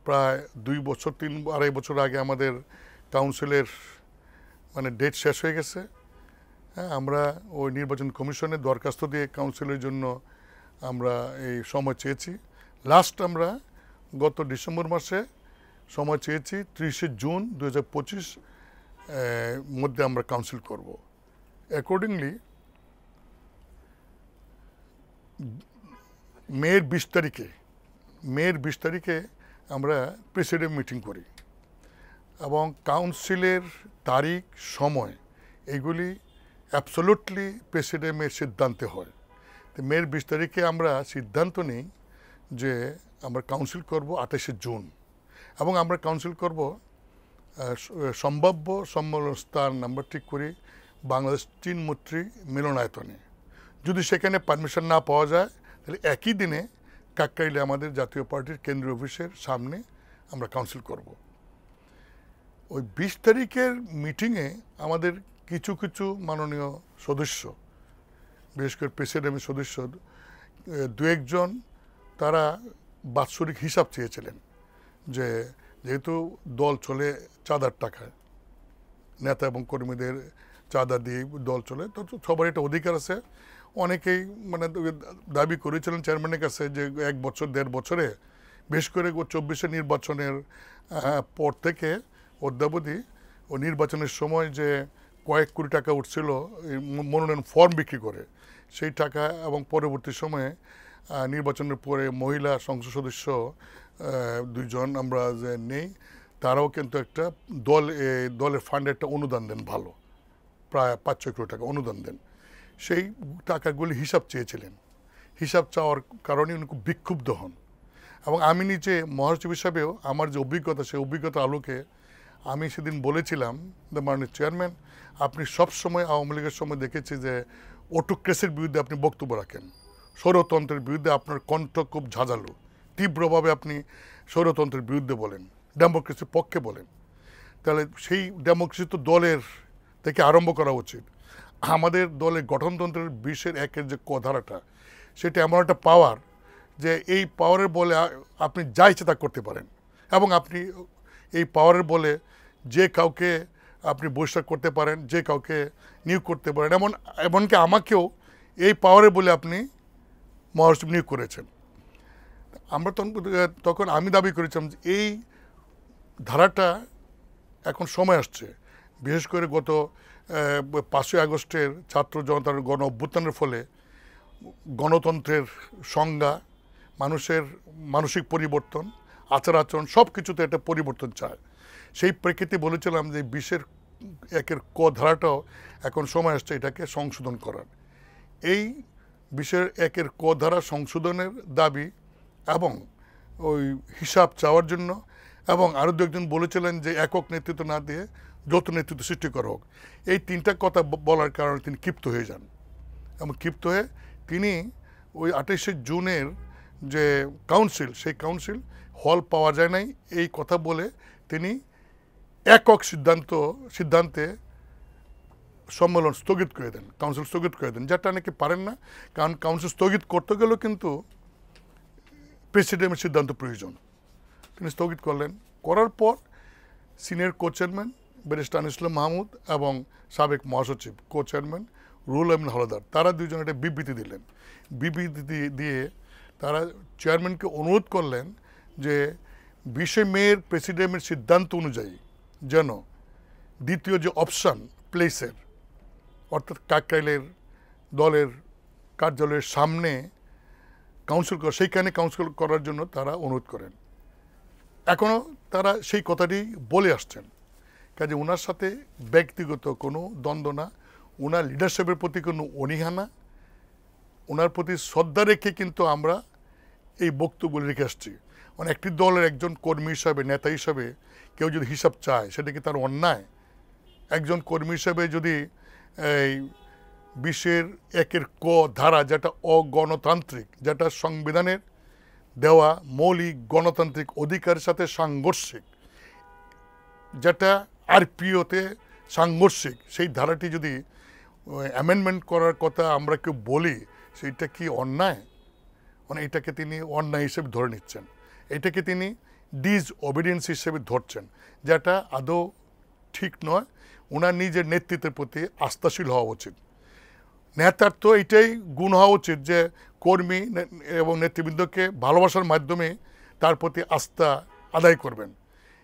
প্রায় 2 বছর 2.5 বছর আগে আমাদের কাউন্সিলের ডেট শেষ হয়ে গেছে। হ্যাঁ, আমরা ওই নির্বাচন কমিশনে দরখাস্ত দিয়ে কাউন্সিলের জন্য আমরা এই সময় চেয়েছি। লাস্ট আমরা গত ডিসেম্বর মাসে সময় চেয়েছি, 30শে জুন 2025 মধ্যে আমরা কাউন্সিল করব। অ্যাকর্ডিংলি মের 20 তারিখে আমরা প্রেসিডেন্ট মিটিং করি এবং কাউন্সিলের তারিখ সময় এগুলি অ্যাবসোলুটলি প্রেসিডেন্টের সিদ্ধান্তে হয়। তো মের 20 তারিখে আমরা সিদ্ধান্ত নিই যে আমরা কাউন্সিল করব 28শে জুন এবং আমরা কাউন্সিল করব সম্ভাব্য সম্মেলন স্থান আমরা ঠিক করি বাংলাদেশ চীন মৈত্রী মিলনায়তনে। যদি সেখানে পারমিশন না পাওয়া যায় তাহলে একই দিনে কাকরাইলে আমাদের জাতীয় পার্টির কেন্দ্রীয় অফিসের সামনে আমরা কাউন্সিল করব। ওই 20 তারিখের মিটিংয়ে আমাদের কিছু কিছু মাননীয় সদস্য, বিশেষ করে প্রেসিডেন্টের সদস্য 2-1 জন তারা বাৎসরিক হিসাব চেয়েছিলেন যে যেহেতু দল চলে চাঁদার টাকায়, নেতা এবং কর্মীদের চাঁদা দিয়ে দল চলে, তো সবার এটা অধিকার আছে। অনেকেই দাবি করেছিলেন চেয়ারম্যানের কাছে যে 1 বছর 1.5 বছরে, বিশেষ করে 24শে নির্বাচনের পর থেকে অদ্যাবধি ও নির্বাচনের সময় যে কয়েক কোটি টাকা উঠছিল মনোনয়ন ফর্ম বিক্রি করে, সেই টাকা এবং পরবর্তী সময়ে নির্বাচনের পরে মহিলা সংসদ সদস্য 2 জন আমরা যে নেই, তারাও কিন্তু একটা দলের ফান্ডে একটা অনুদান দেন, ভালো প্রায় 5-6 কোটি টাকা অনুদান দেন। সেই টাকাগুলি হিসাব চেয়েছিলেন। হিসাব চাওয়ার কারণে উনি খুব বিক্ষুব্ধ হন এবং আমি নিজে মহাসচিব হিসাবেও আমার যে অভিজ্ঞতা, সেই অভিজ্ঞতার আলোকে আমি সেদিন বলেছিলাম, মাননীয় চেয়ারম্যান, আপনি সবসময় আওয়ামী লীগের সময় দেখেছি যে অটোক্রেসির বিরুদ্ধে আপনি বক্তব্য রাখেন, স্বৈরতন্ত্রের বিরুদ্ধে আপনার কণ্ঠ খুব ঝাঁঝালো, তীব্রভাবে আপনি স্বৈরতন্ত্রের বিরুদ্ধে বলেন, ডেমোক্রেসির পক্ষে বলেন। তাহলে সেই ডেমোক্রেসি তো দলের থেকে আরম্ভ করা উচিত। আমাদের দলের গঠনতন্ত্রের 20-1 যে ধারাটা, সেটা এমন একটা পাওয়ার যে এই পাওয়ারের বলে আপনি যা ইচ্ছে তা করতে পারেন এবং আপনি এই পাওয়ারের বলে যে কাউকে আপনি বহিষ্কার করতে পারেন, যে কাউকে নিয়োগ করতে পারেন, এমনকি আমাকেও এই পাওয়ারের বলে আপনি মহাসচিব নিয়োগ করেছেন। আমরা তখন আমি দাবি করেছিলাম যে এই ধারাটা এখন সময় আসছে, বিশেষ করে গত 5ই আগস্টের ছাত্র জনতার গণ অভ্যুত্থানের ফলে গণতন্ত্রের সংজ্ঞা, মানুষের মানসিক পরিবর্তন, আচার আচরণ সব কিছুতে একটা পরিবর্তন চায়। সেই প্রেক্ষিতে বলেছিলাম যে 20-1 ধারাটাও এখন সময় আসছে এটাকে সংশোধন করার। এই 20-1 ধারা সংশোধনের দাবি এবং ওই হিসাব চাওয়ার জন্য, এবং আরও 2-1 জন বলেছিলেন যে একক নেতৃত্ব না দিয়ে যৌথ নেতৃত্ব সৃষ্টি করা হোক। এই 3টা কথা বলার কারণে তিনি ক্ষিপ্ত হয়ে যান এবং ক্ষিপ্ত হয়ে তিনি ওই 28শে জুনের যে কাউন্সিল, সেই কাউন্সিল হল পাওয়া যায় নাই এই কথা বলে তিনি একক সিদ্ধান্তে সম্মেলন স্থগিত করে দেন, কাউন্সিল স্থগিত করে দেন, যেটা নাকি পারেন না, কারণ কাউন্সিল স্থগিত করতে গেলেও কিন্তু প্রেসিডেন্টের সিদ্ধান্ত প্রয়োজন। তিনি স্থগিত করলেন। করার পর senior co chairman barrister Anisul Mahmud এবং সাবেক মহাসচিব কো চেয়ারম্যান রুহুল আমিন হাওলাদার, তারা 2 জন একটা বিবৃতি দিলেন। বিবৃতি দিয়ে তারা চেয়ারম্যানকে অনুরোধ করলেন যে 20শে মের প্রেসিডেন্টের সিদ্ধান্ত অনুযায়ী যেন দ্বিতীয় যে অপশান প্লেসের, অর্থাৎ কাকরাইলের দলের কার্যালয়ের সামনে কাউন্সিল সেইখানে কাউন্সিল করার জন্য তারা অনুরোধ করেন। এখনও তারা সেই কথাটি বলে আসছেন। কাজে ওনার সাথে ব্যক্তিগত কোনো দ্বন্দ্ব না, ওনার লিডারশিপের প্রতি কোনো অনীহা না, ওনার প্রতি শ্রদ্ধা রেখে কিন্তু আমরা এই বক্তব্য রেখে আসছি। মানে একটি দলের একজন কর্মী হিসাবে, নেতা হিসাবে কেউ যদি হিসাব চায় সেটা কি তার অন্যায়? একজন কর্মী হিসাবে যদি এই 20-1 ধারা, যেটা অগণতান্ত্রিক, যেটা সংবিধানের দেওয়া মৌলিক গণতান্ত্রিক অধিকারের সাথে সাংঘর্ষিক, যেটা আরপিওতে সাংঘর্ষিক, সেই ধারাটি যদি অ্যামেন্ডমেন্ট করার কথা আমরা কেউ বলি, সেইটা কি অন্যায়? মানে এটাকে তিনি অন্যায় হিসেবে ধরে নিচ্ছেন, এটাকে তিনি ডিসঅবিডিয়েন্স হিসেবে ধরছেন, যেটা আদৌ ঠিক নয়। ওনার নিজের নেতৃত্বের প্রতি আস্থাশীল হওয়া উচিত। নেতার তো এটাই গুণ হওয়া উচিত যে কর্মী এবং নেতৃবৃন্দকে ভালোবাসার মাধ্যমে তার প্রতি আস্থা আদায় করবেন।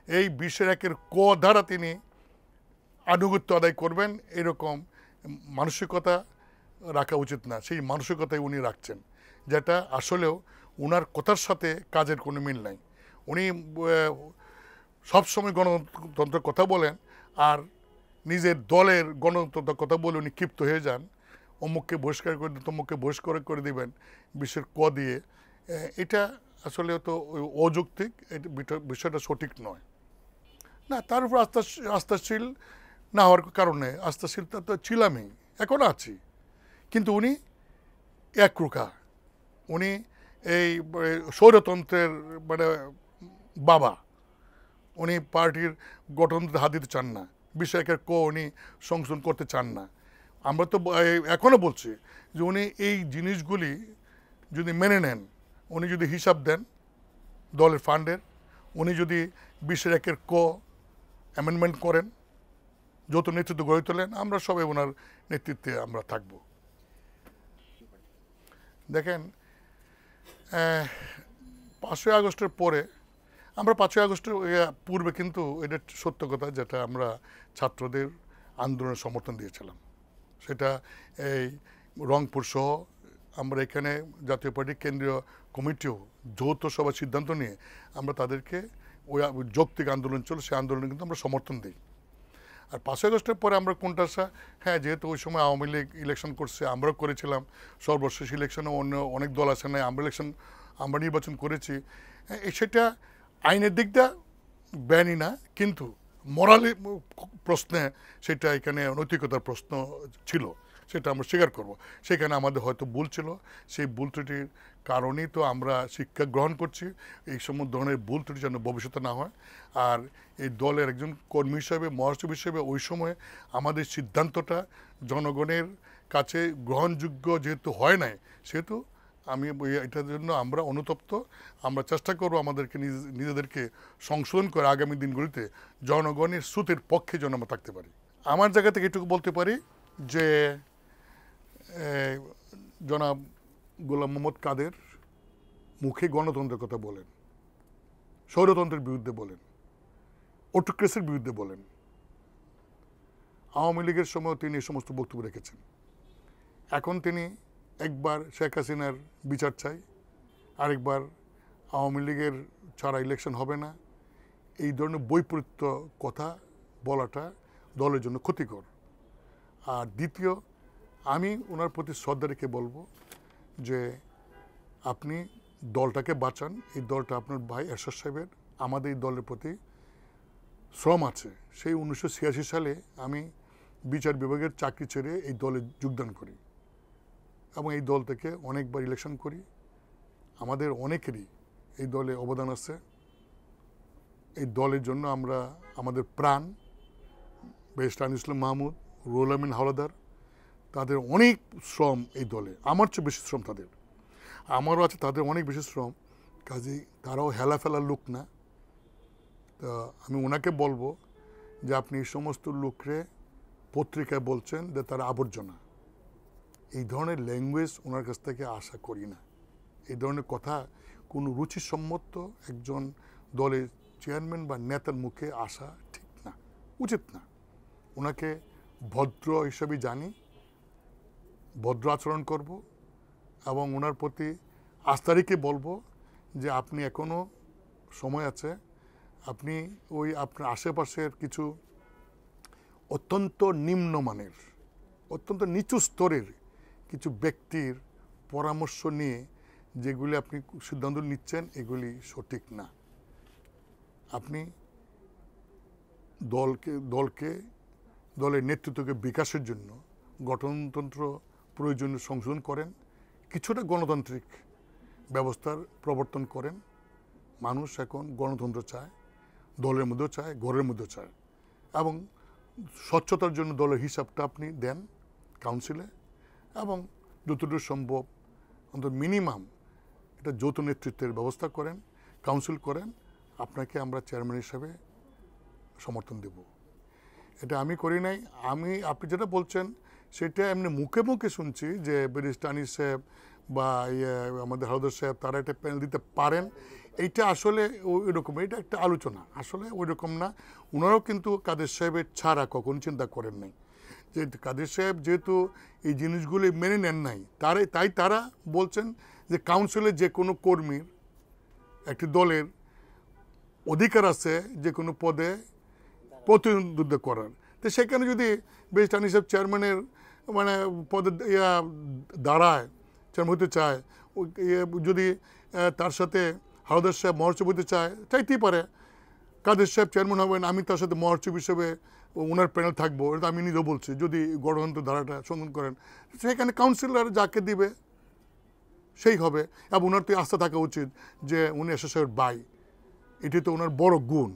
এই 20-এর ক দ্বারা তিনি আনুগত্য আদায় করবেন এরকম মানসিকতা রাখা উচিত না। সেই মানসিকতাই উনি রাখছেন, যেটা আসলেও ওনার কথার সাথে কাজের কোনো মিল নাই। উনি সবসময় গণতন্ত্রের কথা বলেন আর নিজের দলের গণতন্ত্রের কথা বলে উনি ক্ষিপ্ত হয়ে যান। অমুককে বহিষ্কার করে তমুককে বহিষ্কার করে দিবেন বিশ্বের ক দিয়ে। এটা আসলে তো অযৌক্তিক, বিষয়টা সঠিক নয়। না, তার উপর আস্থাশীল না হওয়ার কারণে, আস্থাশীলতা তো ছিলামই, এখনও আছি, কিন্তু উনি একরুখা। উনি এই স্বৈরতন্ত্রের মানে বাবা। উনি পার্টির গঠনতন্ত্রে হাত দিতে চান না, 20-এর ক উনি সংশোধন করতে চান না। আমরা তো এখনও বলছি যে উনি এই জিনিসগুলি যদি মেনে নেন, উনি যদি হিসাব দেন দলের ফান্ডের, উনি যদি 20-এর ক অ্যামেন্ডমেন্ট করেন, যৌথ নেতৃত্ব গড়ে তোলেন, আমরা সবাই ওনার নেতৃত্বে আমরা থাকব। দেখেন, 5ই আগস্টের পরে, আমরা 5ই আগস্টের পূর্বে কিন্তু এটা সত্য কথা, যেটা আমরা ছাত্রদের আন্দোলনের সমর্থন দিয়েছিলাম। সেটা এই রংপুর সহ আমরা এখানে জাতীয় পার্টির কেন্দ্রীয় কমিটিও যৌথ সভা সিদ্ধান্ত নিয়ে আমরা তাদেরকে ওই যৌক্তিক আন্দোলন ছিল, সেই আন্দোলনে কিন্তু আমরা সমর্থন দিই। আর 5ই আগস্টের পরে আমরা কোনটা হ্যাঁ, যেহেতু ওই সময় আওয়ামী লীগ ইলেকশন করছে, আমরাও করেছিলাম, সর্বশেষ ইলেকশনে অনেক দল আছে না, আমরা নির্বাচন করেছি, সেটা আইনের দিকটা ব্যানই না, কিন্তু মোরালি প্রশ্নে সেটা এখানে নৈতিকতার প্রশ্ন ছিল, সেটা আমরা স্বীকার করব। সেখানে আমাদের হয়তো ভুল ছিল, সেই ভুল ত্রুটির কারণেই তো আমরা শিক্ষা গ্রহণ করছি এই সমস্ত ধরনের ভুল ত্রুটি যেন ভবিষ্যতে না হয়। আর এই দলের একজন কর্মী হিসাবে, মহাসচিব হিসেবে ওই সময় আমাদের সিদ্ধান্তটা জনগণের কাছে গ্রহণযোগ্য যেহেতু হয় নাই, সেহেতু এটার জন্য আমরা অনুতপ্ত। আমরা চেষ্টা করব আমাদেরকে নিজেদেরকে সংশোধন করে আগামী দিনগুলিতে জনগণের স্রোতের পক্ষে যেন আমরা থাকতে পারি। আমার জায়গা থেকে এটুকু বলতে পারি যে জনাব গোলাম মোহাম্মদ কাদের মুখে গণতন্ত্রের কথা বলেন, স্বৈরতন্ত্রের বিরুদ্ধে বলেন, অটোক্রেসির বিরুদ্ধে বলেন। আওয়ামী লীগের সময় তিনি এই সমস্ত বক্তব্য রেখেছেন। এখন তিনি একবার শেখ হাসিনার বিচার চাই, আরেকবার আওয়ামী লীগের ছাড়া ইলেকশন হবে না, এই ধরনের বৈপরীত্য কথা বলাটা দলের জন্য ক্ষতিকর। আর দ্বিতীয়, আমি ওনার প্রতি শ্রদ্ধা রেখে বলবো যে আপনি দলটাকে বাঁচান। এই দলটা আপনার ভাই এরশাদ সাহেবের, আমাদের এই দলের প্রতি শ্রম আছে। সেই 1986 সালে আমি বিচার বিভাগের চাকরি ছেড়ে এই দলে যোগদান করি এবং এই দল থেকে অনেকবার ইলেকশন করি। আমাদের অনেকেরই এই দলে অবদান আছে। এই দলের জন্য আমরা আমাদের প্রাণ, ব্যারিস্টার আনিসুল ইসলাম মাহমুদ, রুহুল আমিন হাওলাদার, তাদের অনেক শ্রম এই দলে, আমার চেয়ে বেশি শ্রম তাদের, আমারও আছে, তাদের অনেক বেশি শ্রম। কাজেই তারাও হেলা ফেলার লোক না। তা আমি ওনাকে বলবো যে আপনি এই সমস্ত লোকরে পত্রিকায় বলছেন যে তারা আবর্জনা, এই ধরনের ল্যাঙ্গুয়েজ ওনার কাছ থেকে আশা করি না। এই ধরনের কথা কোনো রুচিসম্মত একজন দলের চেয়ারম্যান বা নেতার মুখে আসা ঠিক না, উচিত না। ওনাকে ভদ্র হিসাবে জানি, ভদ্র আচরণ করব এবং ওনার প্রতি আস্থা রেখে বলবো যে আপনি এখনও সময় আছে, আপনি ওই আপনার আশেপাশের কিছু অত্যন্ত নিম্নমানের, অত্যন্ত নিচু স্তরের কিছু ব্যক্তির পরামর্শ নিয়ে যেগুলি আপনি সিদ্ধান্ত নিচ্ছেন, এগুলি সঠিক না। আপনি দলের নেতৃত্বকে বিকাশের জন্য গঠনতন্ত্র প্রয়োজনীয় সংশোধন করেন, কিছুটা গণতান্ত্রিক ব্যবস্থার প্রবর্তন করেন। মানুষ এখন গণতন্ত্র চায়, দলের মধ্যেও চায়, ঘরের মধ্যেও চায়, এবং স্বচ্ছতার জন্য দলের হিসাবটা আপনি দেন কাউন্সিলে, এবং যতটুকু সম্ভব অন্তত মিনিমাম এটা যৌথ নেতৃত্বের ব্যবস্থা করেন, কাউন্সিল করেন, আপনাকে আমরা চেয়ারম্যান হিসেবে সমর্থন দেব। এটা আমি করি নাই। আপনি যেটা বলছেন সেটা এমনি মুখে মুখে শুনছি যে ব্যারিস্টার আনিস সাহেব বা আমাদের হালদার সাহেব তারা একটা প্যানেল দিতে পারেন। এইটা আসলে ওই রকম, এটা একটা আলোচনা, আসলে ওই রকম না। ওনারাও কিন্তু কাদের সাহেবের ছাড়া কখন চিন্তা করেন নাই। যে কাদের সাহেব যেহেতু এই জিনিসগুলি মেনে নেন নাই, তাই তারা বলছেন যে কাউন্সিলের যে কোনো কর্মীর, একটি দলের অধিকার আছে যে কোনো পদে প্রতিনিধিত্ব করার। তো সেখানে যদি ব্যারিস্টার আনিস সাহেব চেয়ারম্যানের মানে পদে দাঁড়ায়, চেয়ারম্যান হতে চায়, যদি তার সাথে হালদার সাহেব মহাসচিব হতে চাইতেই পারে। কাদের সাহেব চেয়ারম্যান হবেন, আমি তার সাথে মহাসচিব হিসেবে ওনার প্যানেল থাকবো, এটা আমি নিজেও বলছি। যদি গণতন্ত্র ধারাটা সংশোধন করেন, সেখানে কাউন্সিলর যাকে দিবে সেই হবে। এবং ওনার তো আস্থা থাকা উচিত যে উনি এরশাদ সাহেবের ভাই, এটি তো ওনার বড় গুণ।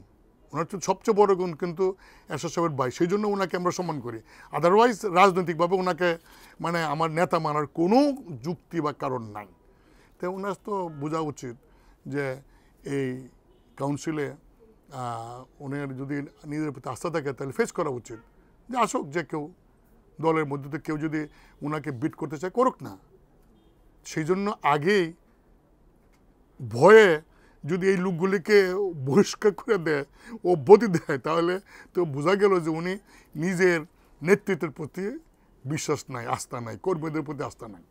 ওনার তো সবচেয়ে বড় গুণ কিন্তু এরশাদ সাহেবের ভাই, সেই জন্য ওনাকে আমরা সম্মান করি। আদারওয়াইজ রাজনৈতিকভাবে ওনাকে মানে আমার নেতা মানার কোনো যুক্তি বা কারণ নাই। তো ওনার তো বোঝা উচিত যে এই কাউন্সিলে ওনার যদি নিজের প্রতি আস্থা থাকে তাহলে ফেস করা উচিত, যে আসুক যে কেউ, দলের মধ্যে থেকে কেউ যদি ওনাকে বিট করতে চায় করুক না। সেই জন্য আগেই ভয়ে যদি এই লোকগুলিকে বহিষ্কার করে দেয়, অব্যাহতি দেয়, তাহলে তো বোঝা গেল যে উনি নিজের নেতৃত্বের প্রতি বিশ্বাস নাই, আস্থা নাই, কর্মীদের প্রতি আস্থা নাই।